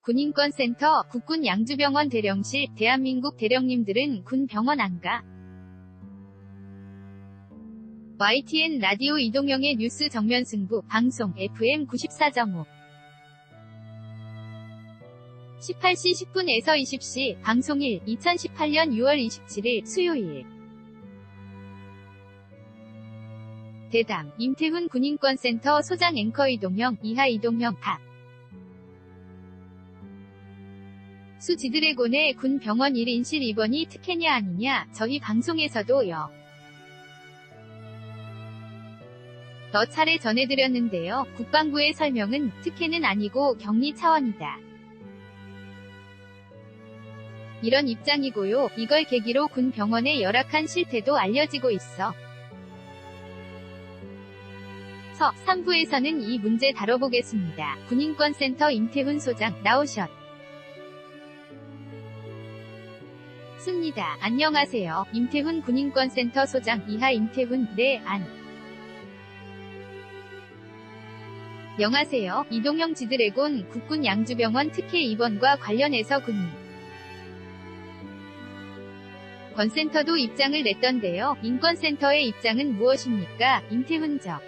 군인권센터, 국군 양주병원 대령실, 대한민국 대령님들은 군 병원 안 가? YTN 라디오 이동영의 뉴스 정면 승부, 방송, FM 94.5. 18시 10분에서 20시, 방송일, 2018년 6월 27일, 수요일. 대담, 임태훈 군인권센터 소장 앵커 이동영, 이하 이동영, 다. 수 지드래곤의 군 병원 1인실 입원이 특혜냐 아니냐, 저희 방송에서도요. 더 차례 전해드렸는데요. 국방부의 설명은 특혜는 아니고 격리 차원이다. 이런 입장이고요. 이걸 계기로 군 병원의 열악한 실태도 알려지고 있어. 3부에서는 이 문제 다뤄보겠습니다. 군인권센터 임태훈 소장, 나오셨. 습니다. 안녕하세요. 임태훈 군인권센터 소장, 이하 임태훈, 네, 안. 영하세요. 이동영 지드래곤 국군 양주병원 특혜 입원과 관련해서 군인 권센터도 입장을 냈던데요. 인권센터의 입장은 무엇입니까? 임태훈 적.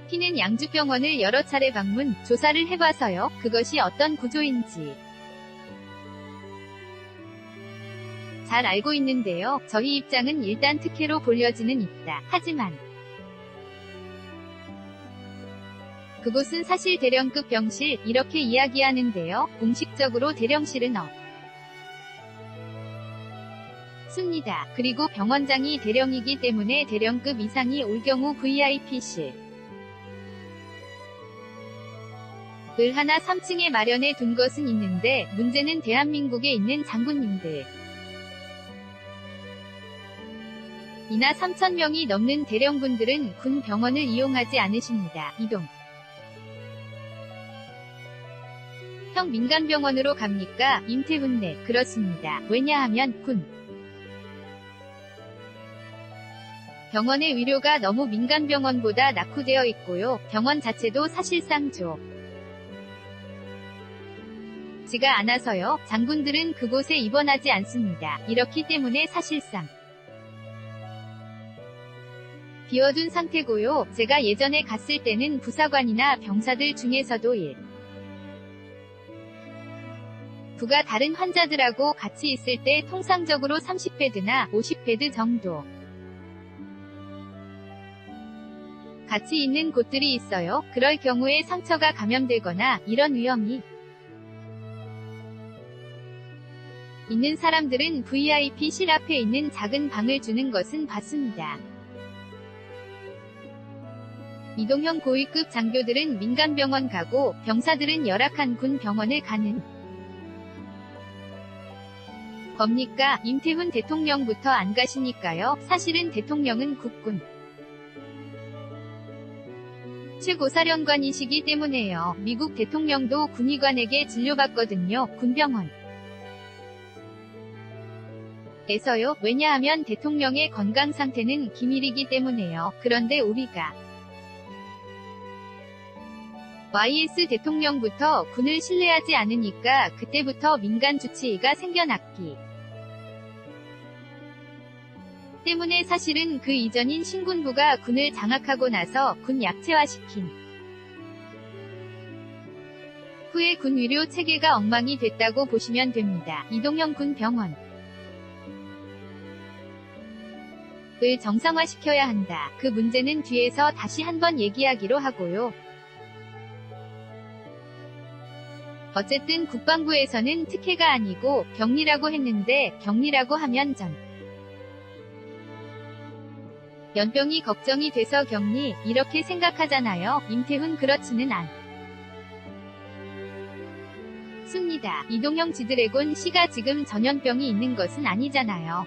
P는 양주병원을 여러 차례 방문, 조사를 해봐서요. 그것이 어떤 구조인지 잘 알고 있는데요. 저희 입장은 일단 특혜로 볼려지는 있다. 하지만 그곳은 사실 대령급 병실, 이렇게 이야기하는데요. 공식적으로 대령실은 없습니다. 그리고 병원장이 대령이기 때문에 대령급 이상이 올 경우 VIP실 을 하나 3층에 마련해 둔 것은 있는데, 문제는 대한민국에 있는 장군님들 이나 3,000명이 넘는 대령분들은 군 병원을 이용하지 않으십니다. 이동 형 민간병원으로 갑니까? 임태훈 네, 그렇습니다. 왜냐하면 군 병원의 의료가 너무 민간병원보다 낙후되어 있고요. 병원 자체도 사실상 지가 않아서요. 장군들은 그곳에 입원하지 않습니다. 이렇기 때문에 사실상 비워둔 상태고요. 제가 예전에 갔을 때는 부사관이나 병사들 중에서도 부가 다른 환자들하고 같이 있을 때 통상적으로 30베드나 50베드 정도 같이 있는 곳들이 있어요. 그럴 경우에 상처가 감염되거나 이런 위험이 있는 사람들은 VIP실 앞에 있는 작은 방을 주는 것은 봤습니다. 이동형 고위급 장교들은 민간병원 가고 병사들은 열악한 군 병원을 가는 겁니까? 임태훈 대통령부터 안 가시니까요. 사실은 대통령은 국군 최고사령관이시기 때문에요. 미국 대통령도 군의관에게 진료받거든요. 군병원 에서요. 왜냐하면 대통령의 건강 상태는 기밀이기 때문에요. 그런데 우리가 YS 대통령부터 군을 신뢰하지 않으니까 그때부터 민간 주치의가 생겨났기 때문에 사실은 그 이전인 신군부가 군을 장악하고 나서 군 약체화시킨 후에 군 의료 체계가 엉망이 됐다고 보시면 됩니다. 이동형 군 병원 을 정상화시켜야 한다. 그 문제는 뒤에서 다시 한번 얘기하기로 하고요. 어쨌든 국방부에서는 특혜가 아니고 격리라고 했는데, 격리라고 하면 연병이 걱정이 돼서 격리, 이렇게 생각하잖아요. 임태훈 그렇지는 않습니다. 이동형 지드래곤 씨가 지금 전염병이 있는 것은 아니잖아요.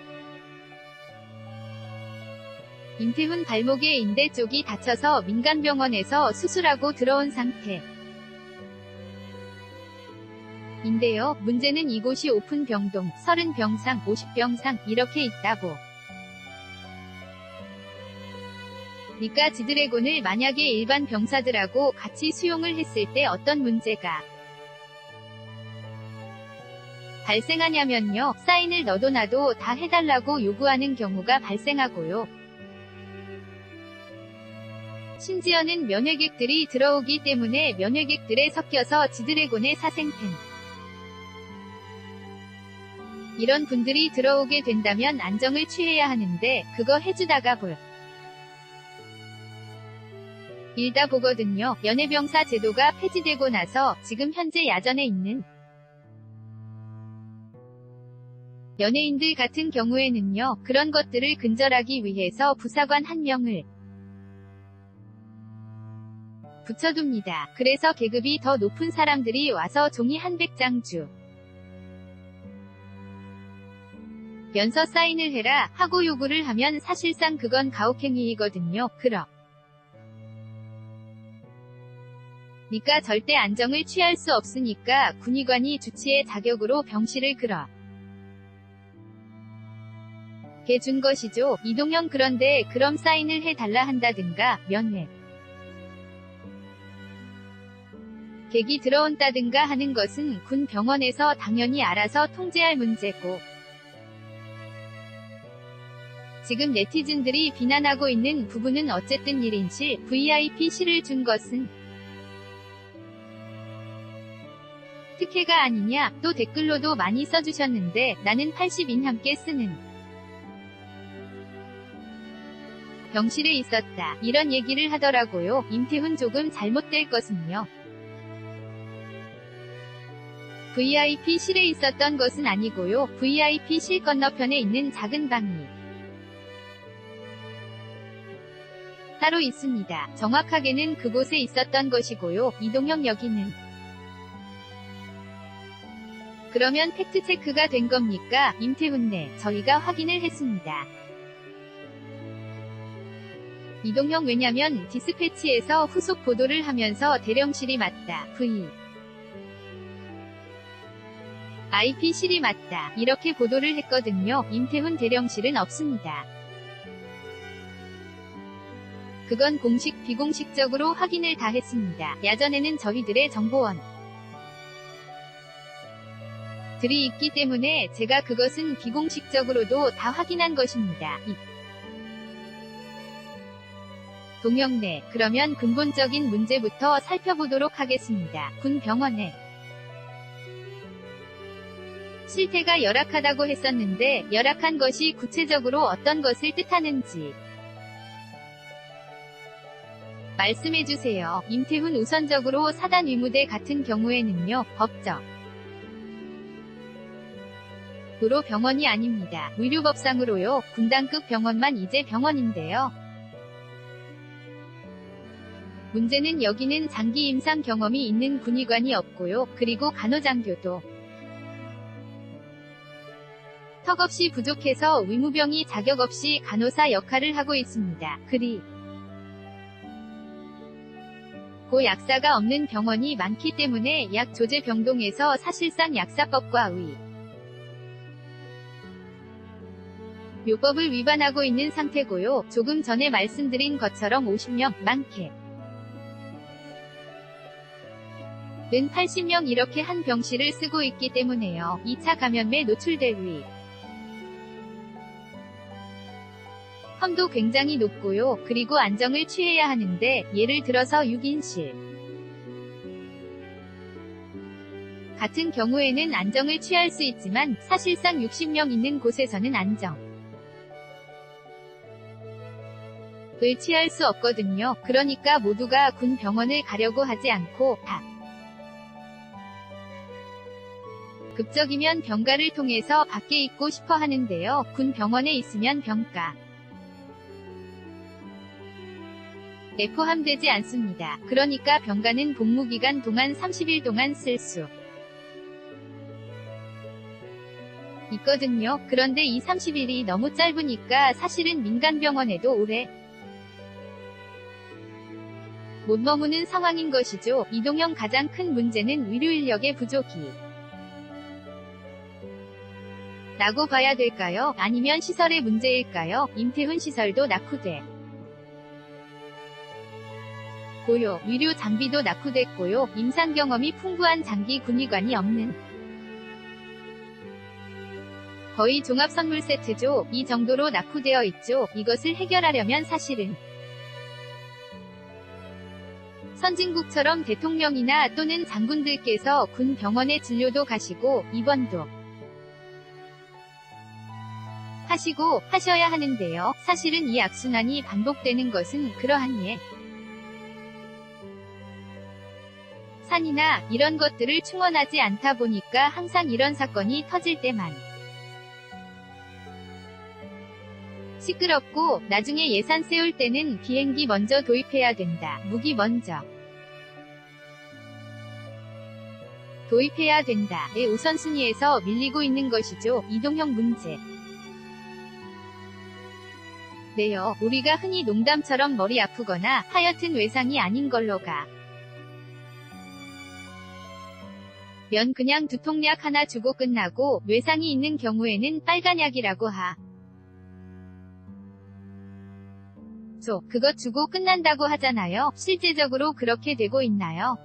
임태훈 발목의 인대 쪽이 다쳐서 민간병원에서 수술하고 들어온 상태 인데요. 문제는 이곳이 오픈 병동, 30병상, 50병상 이렇게 있다고 니까 지드래곤을 만약에 일반 병사들하고 같이 수용을 했을 때 어떤 문제가 발생하냐면요. 사인을 너도 나도 다 해달라고 요구하는 경우가 발생하고요. 심지어는 면회객들이 들어오기 때문에 면회객들에 섞여서 지드래곤의 사생팬 이런 분들이 들어오게 된다면 안정을 취해야 하는데 그거 해주다가 볼 일다 보거든요. 연회병사 제도가 폐지되고 나서 지금 현재 야전에 있는 연예인들 같은 경우에는요. 그런 것들을 근절하기 위해서 부사관 한 명을 붙여둡니다. 그래서 계급이 더 높은 사람들이 와서 종이 한 100장 주 면서 사인을 해라 하고 요구를 하면 사실상 그건 가혹행위이거든요. 니까 절대 안정을 취할 수 없으니까 군의관이 주치의 자격으로 병실을 개 준 것이죠. 이동형 그런데 그럼 사인을 해달라 한다든가 면회 객이 들어온다든가 하는 것은 군 병원에서 당연히 알아서 통제할 문제고 지금 네티즌들이 비난하고 있는 부분은 어쨌든 1인실 VIP실을 준 것은 특혜가 아니냐 또 댓글로도 많이 써주셨는데 나는 80인 함께 쓰는 병실에 있었다 이런 얘기를 하더라고요. 임태훈 조금 잘못될 것은요. VIP실에 있었던 것은 아니고요. VIP실 건너편에 있는 작은 방이 따로 있습니다. 정확하게는 그곳에 있었던 것이고요. 이동형 여기는 그러면 팩트체크가 된 겁니까? 임태훈 네, 저희가 확인을 했습니다. 이동형 왜냐면 디스패치에서 후속 보도를 하면서 대령실이 맞다. IP실이 맞다. 이렇게 보도를 했거든요. 임태훈 대령실은 없습니다. 그건 공식 비공식적으로 확인을 다 했습니다. 야전에는 저희들의 정보원 들이 있기 때문에 제가 그것은 비공식적으로도 다 확인한 것입니다. 동영래 그러면 근본적인 문제부터 살펴보도록 하겠습니다. 군 병원에 실태가 열악하다고 했었는데 열악한 것이 구체적으로 어떤 것을 뜻하는지 말씀해주세요. 임태훈 우선적으로 사단 의무대 같은 경우에는요. 법적 으로 병원이 아닙니다. 의료법상으로요. 군단급 병원만 이제 병원인데요. 문제는 여기는 장기 임상 경험이 있는 군의관이 없고요. 그리고 간호장교도 턱없이 부족해서 의무병이 자격 없이 간호사 역할을 하고 있습니다. 고 약사가 없는 병원이 많기 때문에 약 조제 병동에서 사실상 약사법과 묘법을 위반하고 있는 상태고요. 조금 전에 말씀드린 것처럼 50명, 많게 는 80명 이렇게 한 병실을 쓰고 있기 때문에요. 2차 감염에 노출될 험도 굉장히 높고요. 그리고 안정을 취해야 하는데 예를 들어서 6인실 같은 경우에는 안정을 취할 수 있지만 사실상 60명 있는 곳에서는 안정을 취할 수 없거든요. 그러니까 모두가 군 병원을 가려고 하지 않고 극적이면 병가를 통해서 밖에 있고 싶어 하는데요. 군 병원에 있으면 병가에 포함되지 않습니다. 그러니까 병가는 복무기간 동안 30일 동안 쓸 수 있거든요. 그런데 이 30일이 너무 짧으니까 사실은 민간병원에도 오래 못 머무는 상황인 것이죠. 이동형 가장 큰 문제는 의료인력의 부족이 라고 봐야 될까요? 아니면 시설의 문제일까요? 임태훈 시설도 낙후돼 고요, 의료 장비도 낙후됐고요. 임상 경험이 풍부한 장기 군의관이 없는 거의 종합 선물 세트죠. 이 정도로 낙후되어 있죠. 이것을 해결하려면 사실은 선진국처럼 대통령이나 또는 장군들께서 군 병원에 진료도 가시고 입원도 하시고 하셔야 하는데요. 사실은 이 악순환이 반복되는 것은 그러한 산이나 이런 것들을 충원하지 않다 보니까 항상 이런 사건이 터질 때만 시끄럽고 나중에 예산 세울 때는 비행기 먼저 도입해야 된다. 무기 먼저 도입해야 된다의 우선순위에서 밀리고 있는 것이죠. 이동형 문제. 네요. 우리가 흔히 농담처럼 머리 아프거나 하여튼 외상이 아닌 걸로가 면 그냥 두통약 하나 주고 끝나고 외상이 있는 경우에는 빨간약이라고 그것 주고 끝난다고 하잖아요. 실제적으로 그렇게 되고 있나요?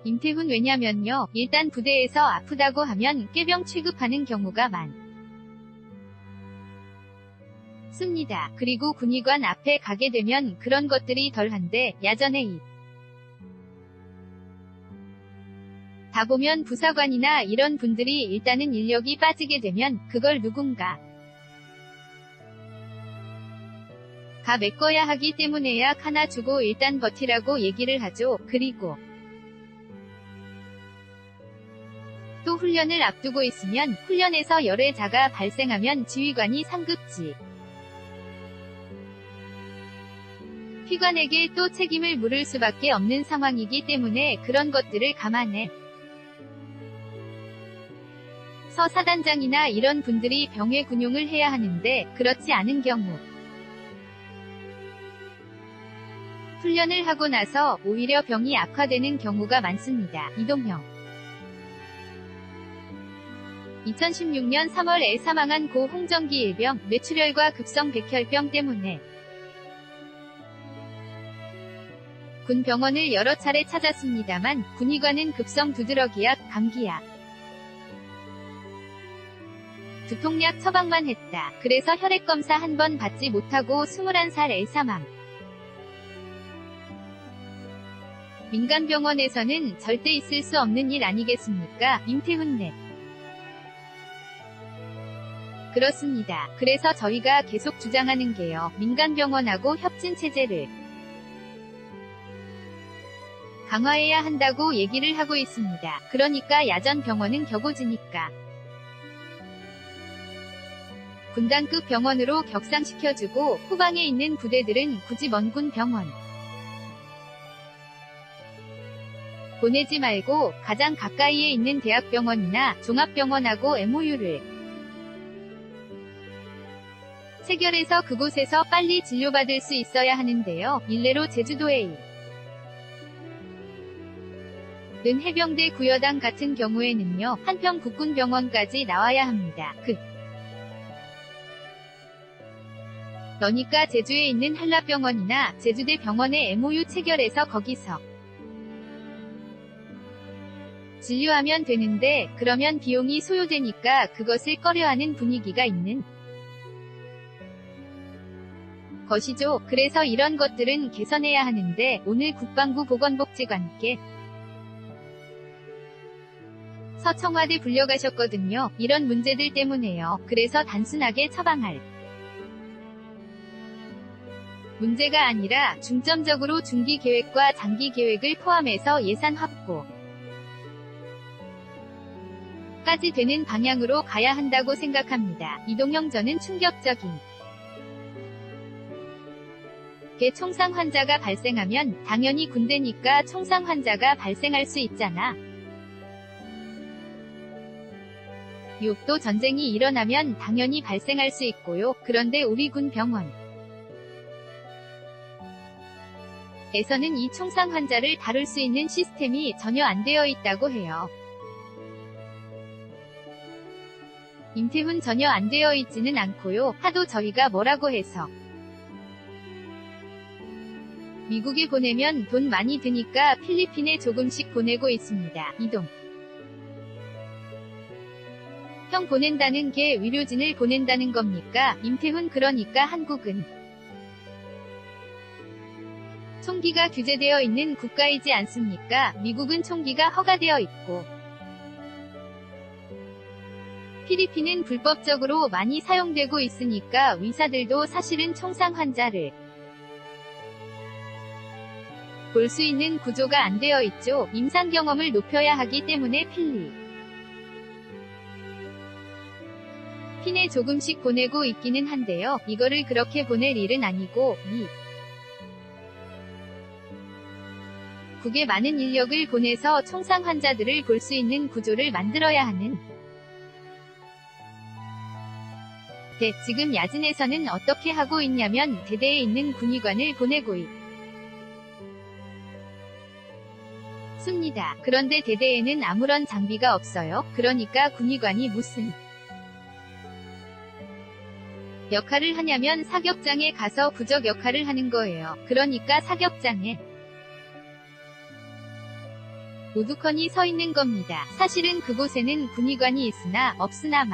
임태훈 왜냐면요. 일단 부대에서 아프다고 하면 꾀병 취급하는 경우가 많습니다. 그리고 군의관 앞에 가게 되면 그런 것들이 덜한데 야전에 다 보면 부사관이나 이런 분들이 일단은 인력이 빠지게 되면 그걸 누군가 가 메꿔야 하기 때문에 약 하나 주고 일단 버티라고 얘기를 하죠. 그리고 또 훈련을 앞두고 있으면 훈련에서 열애자가 발생하면 지휘관이 상급지 피관에게 또 책임을 물을 수밖에 없는 상황이기 때문에 그런 것들을 감안해 서 사단장이나 이런 분들이 병의 군용을 해야 하는데 그렇지 않은 경우 훈련을 하고 나서 오히려 병이 악화되는 경우가 많습니다. 이동형 2016년 3월에 사망한 고 홍정기 일병, 뇌출혈과 급성 백혈병 때문에 군 병원을 여러 차례 찾았습니다만 군의관은 급성 두드러기약, 감기약, 두통약 처방만 했다. 그래서 혈액검사 한 번 받지 못하고 21살에 사망. 민간병원에서는 절대 있을 수 없는 일 아니겠습니까? 임태훈 그렇습니다. 그래서 저희가 계속 주장하는 게요. 민간병원하고 협진체제를 강화해야 한다고 얘기를 하고 있습니다. 그러니까 야전병원은 격오지니까 군단급 병원으로 격상시켜주고 후방에 있는 부대들은 굳이 먼 군 병원 보내지 말고 가장 가까이에 있는 대학병원이나 종합병원하고 MOU를 체결해서 그곳에서 빨리 진료받을 수 있어야 하는데요. 일례로 제주도의 는 해병대 구여당 같은 경우에는요. 한평 국군병원까지 나와야 합니다. 그러니까 제주에 있는 한라병원이나 제주대 병원에 MOU 체결해서 거기서 진료하면 되는데 그러면 비용이 소요되니까 그것을 꺼려하는 분위기가 있는 것이죠. 그래서 이런 것들은 개선해야 하는데 오늘 국방부 보건복지관께 서 청와대 불려가셨거든요. 이런 문제들 때문에요. 그래서 단순하게 처방할 문제가 아니라 중점적으로 중기 계획과 장기 계획을 포함해서 예산 확보 까지 되는 방향으로 가야 한다고 생각합니다. 이동형 저는 충격적인 총상 환자가 발생하면 당연히 군대니까 총상 환자가 발생할 수 있잖아. 또 전쟁이 일어나면 당연히 발생할 수 있고요. 그런데 우리 군 병원 에서는 이 총상 환자를 다룰 수 있는 시스템이 전혀 안 되어 있다고 해요. 임태훈 전혀 안 되어 있지는 않고요. 하도 저희가 뭐라고 해서 미국에 보내면 돈 많이 드니까 필리핀에 조금씩 보내고 있습니다. 이동. 형 보낸다는 게 의료진을 보낸다는 겁니까? 임태훈. 그러니까 한국은 총기가 규제되어 있는 국가이지 않습니까? 미국은 총기가 허가되어 있고 필리핀은 불법적으로 많이 사용되고 있으니까 의사들도 사실은 총상 환자를 볼 수 있는 구조가 안 되어 있죠. 임상 경험을 높여야 하기 때문에 필리핀에 조금씩 보내고 있기는 한데요. 이거를 그렇게 보낼 일은 아니고 미국에 많은 인력을 보내서 총상 환자들을 볼 수 있는 구조를 만들어야 하는 지금 야진에서는 어떻게 하고 있냐면 대대에 있는 군의관을 보내고 있습니다. 그런데 대대에는 아무런 장비가 없어요. 그러니까 군의관이 무슨 역할을 하냐면 사격장에 가서 부적 역할을 하는 거예요. 그러니까 사격장에 오두커니 서 있는 겁니다. 사실은 그곳에는 군의관이 있으나 없으나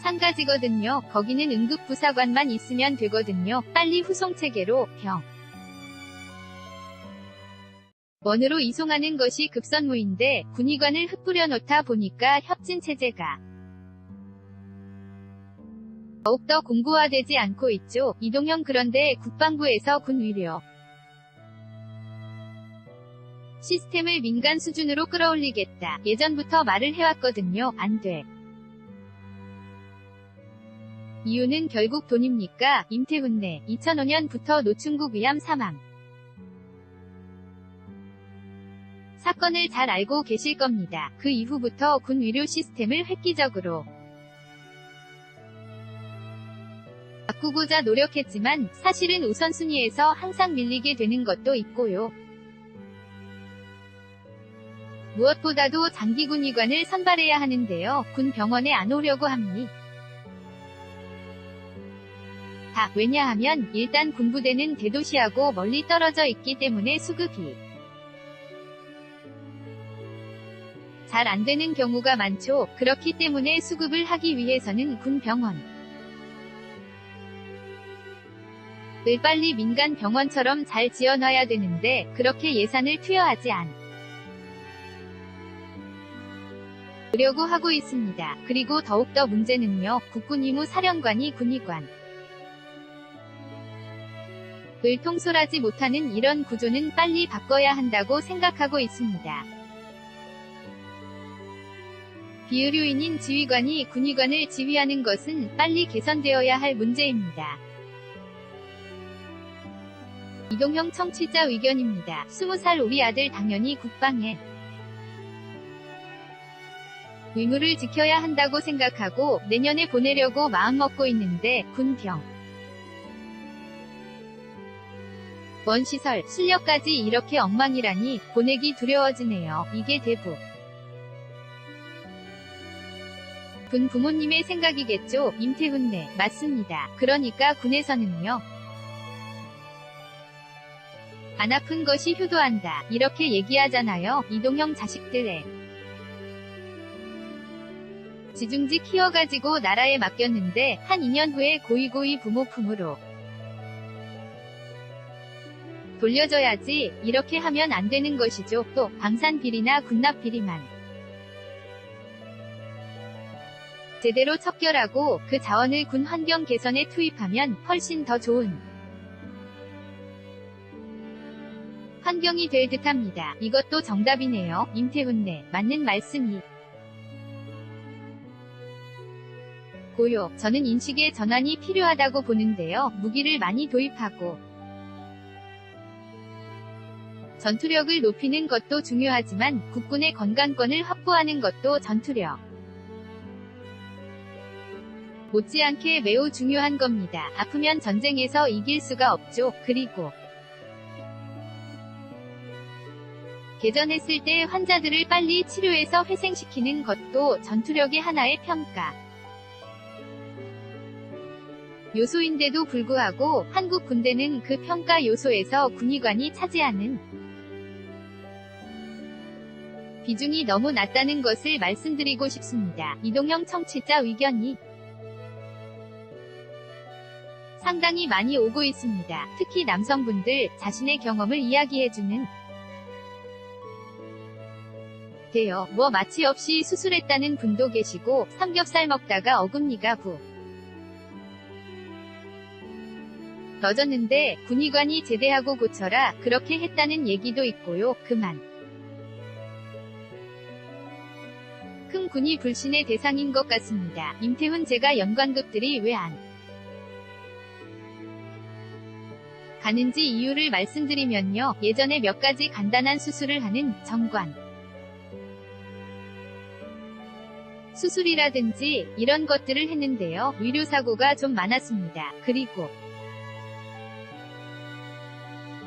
마찬가지거든요. 거기는 응급부사관만 있으면 되거든요. 빨리 후송체계로 병원으로 이송하는 것이 급선무인데 군의관을 흩뿌려 놓다 보니까 협진체제가 더욱더 공고화되지 않고 있죠. 이동형. 그런데 국방부에서 군 위력 시스템을 민간 수준으로 끌어올리겠다. 예전부터 말을 해왔거든요. 안 돼. 이유는 결국 돈입니까? 임태훈. 네. 2005년부터 노충국 위암 사망 사건을 잘 알고 계실 겁니다. 그 이후부터 군 의료 시스템을 획기적으로 바꾸고자 노력했지만 사실은 우선순위에서 항상 밀리게 되는 것도 있고요. 무엇보다도 장기군의관을 선발해야 하는데요. 군 병원에 안 오려고 합니다. 왜냐하면 일단 군부대는 대도시하고 멀리 떨어져 있기 때문에 수급이 잘 안 되는 경우가 많죠. 그렇기 때문에 수급을 하기 위해서는 군 병원을 빨리 민간 병원처럼 잘 지어놔야 되는데 그렇게 예산을 투여하지 않으려고 하고 있습니다. 그리고 더욱더 문제는요. 국군의무 사령관이 군의관을 통솔하지 못하는 이런 구조는 빨리 바꿔야 한다고 생각하고 있습니다. 비의료인인 지휘관이 군의관을 지휘하는 것은 빨리 개선되어야 할 문제입니다. 이동형 청취자 의견입니다. 20살 우리 아들 당연히 국방에 의무를 지켜야 한다고 생각하고 내년에 보내려고 마음먹고 있는데 군병원 시설, 실력까지 이렇게 엉망이라니 보내기 두려워지네요. 이게 대부분 부모님의 생각이겠죠. 임태훈. 네, 맞습니다. 그러니까 군에서는요. 안 아픈 것이 효도한다. 이렇게 얘기하잖아요. 이동형 자식들의 지중지 키워가지고 나라에 맡겼는데 한 2년 후에 고이고이 부모 품으로 돌려줘야지. 이렇게 하면 안 되는 것이죠. 또 방산 비리나 군납 비리만 제대로 척결하고 그 자원을 군 환경 개선에 투입하면 훨씬 더 좋은 환경이 될 듯합니다. 이것도 정답이네요. 임태훈. 네, 맞는 말씀이 고요. 저는 인식의 전환이 필요하다고 보는데요. 무기를 많이 도입하고 전투력을 높이는 것도 중요하지만 국군의 건강권을 확보하는 것도 전투력 못지않게 매우 중요한 겁니다. 아프면 전쟁에서 이길 수가 없죠. 그리고 개전했을 때 환자들을 빨리 치료해서 회생시키는 것도 전투력의 하나의 평가 요소인데도 불구하고 한국 군대는 그 평가 요소에서 군의관이 차지하는 비중이 너무 낮다는 것을 말씀드리고 싶습니다. 이동형 청취자 의견이 상당히 많이 오고 있습니다. 특히 남성분들 자신의 경험을 이야기해주는 데요. 뭐 마취 없이 수술했다는 분도 계시고 삼겹살 먹다가 어금니가 부러졌는데 군의관이 제대하고 고쳐라 그렇게 했다는 얘기도 있고요. 그만 큰 군이 불신의 대상인 것 같습니다. 임태훈 제가 연관급들이 왜 안 가는지 이유를 말씀드리면요. 예전에 몇 가지 간단한 수술을 하는 정관 수술이라든지 이런 것들을 했는데요. 의료사고가 좀 많았습니다. 그리고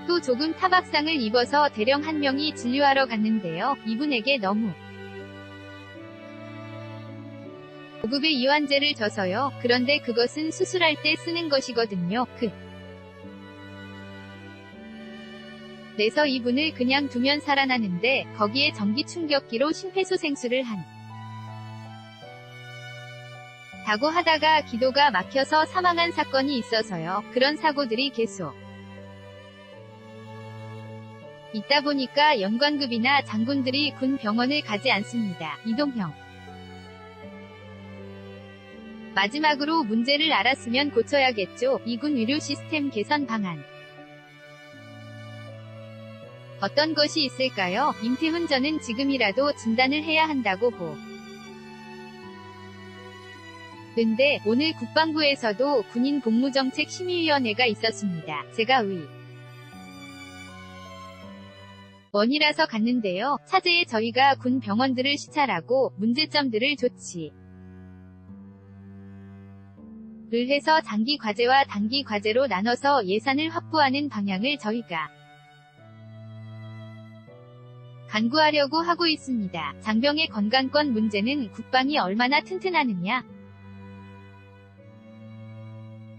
또 조금 타박상을 입어서 대령 한 명이 진료하러 갔는데요. 이분에게 너무 고급의 이완제를 줘서요. 그런데 그것은 수술할 때 쓰는 것이거든요. 그래서 이분을 그냥 두면 살아나는데 거기에 전기 충격기로 심폐소생술을 다고 하다가 기도가 막혀서 사망한 사건이 있어서요. 그런 사고들이 계속 있다 보니까 연관급이나 장군들이 군 병원을 가지 않습니다. 이동형 마지막으로 문제를 알았으면 고쳐야겠죠. 이군 의료 시스템 개선 방안 어떤 것이 있을까요? 임태훈 저는 지금이라도 진단을 해야 한다고 보는데 오늘 국방부에서도 군인 복무정책 심의위원회가 있었습니다. 제가 원이라서 갔는데요. 차제에 저희가 군 병원들을 시찰하고 문제점들을 조치를 해서 장기 과제와 단기 과제로 나눠서 예산을 확보하는 방향을 저희가 간구하려고 하고 있습니다. 장병의 건강권 문제는 국방이 얼마나 튼튼하느냐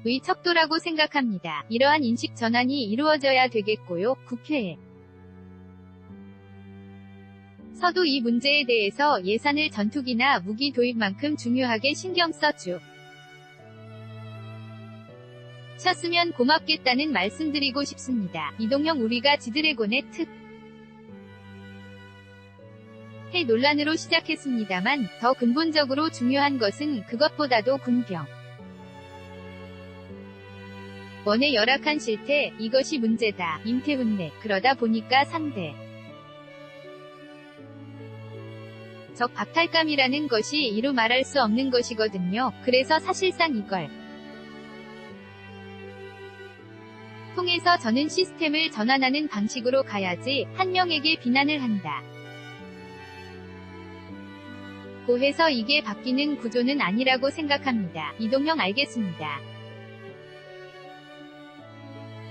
의 척도라고 생각합니다. 이러한 인식 전환이 이루어져야 되겠고요. 국회에 서도 이 문제에 대해서 예산을 전투기나 무기 도입만큼 중요하게 신경 셨으면 고맙겠다는 말씀드리고 싶습니다. 이동형 우리가 지드래곤의 해 논란으로 시작했습니다만 더 근본적으로 중요한 것은 그것보다도 군병 원의 열악한 실태 이것이 문제다. 임태훈 내 그러다 보니까 상대 적 박탈감이라는 것이 이루 말할 수 없는 것이거든요. 그래서 사실상 이걸 통해서 저는 시스템을 전환하는 방식으로 가야지 한 명에게 비난을 한다 고 해서 이게 바뀌는 구조는 아니라고 생각합니다. 이동형 알겠습니다.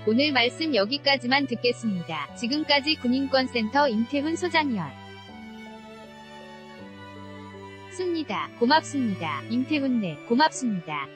오늘 말씀 여기까지만 듣겠습니다. 지금까지 군인권센터 임태훈 소장이었습니다. 고맙습니다. 임태훈 네, 고맙습니다.